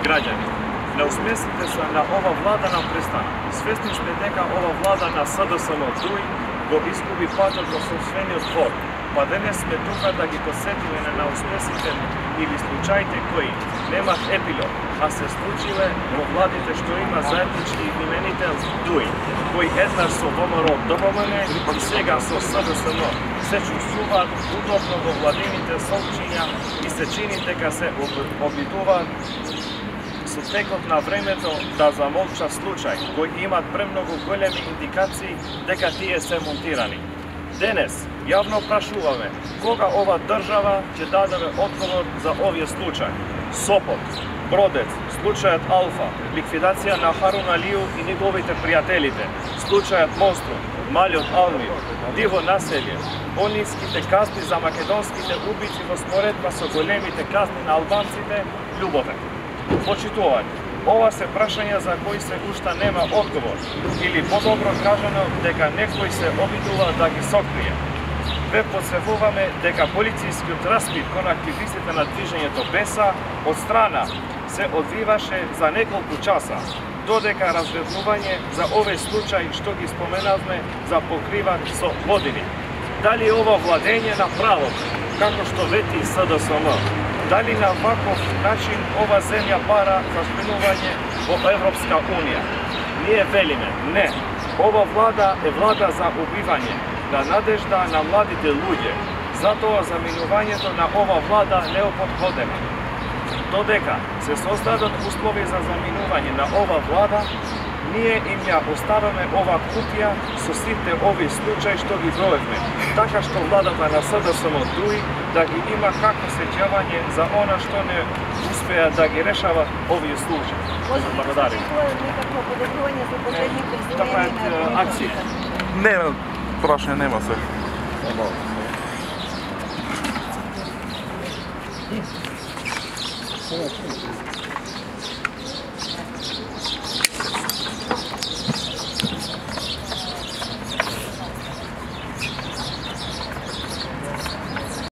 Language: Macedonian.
Građani, ne usmestite se na ova vlada nam prestana. Svesni sme дека ова влада на СДСМ ДУИ го изгуби патот до собствениот двор, па денес сме тука да ги посетиме на неуспесите или случаите кои немат епилог, а се случиле во владите што има заеднички именител ДУИ, кои еднаш со ВМРО ДПМН и сега со СДСМ се чувствуваат удобно во владините солчиња и се чини дека се обидуваат со текот на времето да замолча случај кои имат премногу големи индикации дека тие се монтирани. Денес јавно прашуваме кога ова држава ќе даде одговор за овие случај. Сопот, Бродец, случајот Алфа, ликвидација на Харун Алију и неговите пријателите, случајот Монструм, Малиот Алмир, диво населје, пониските казни за македонските убици во споредба со големите казни на албанците, љубовен. Почитување, ова се прашања за кои се уште нема одговор, или подобро кажано дека некој се обидува да ги сокрие. Ве подсетуваме дека полицијскиот распит кон активистите на движењето Беса од страна се одвиваше за неколку часа, додека разреднување за овој случај што ги споменавме за покриван со години. Дали ова владење на правот, како што вети СДСМ, дали на ваков начин ова земја бара за членување во Европска Унија? Ние велиме, не. Ова влада е влада за убивање, на надежда на младите луѓе. Затоа заминувањето на ова влада не е подходено. Додека се создадат услови за заминување на ова влада, ние им ја оставаме ова кутија со сите овие случаи што ги броевме, така што владата на СДСМ ДУИ да ги има како сеќавање за она што не успеа да ги решава овие случаи. Благодарим. Да прават акција. Нема прашање, нема се.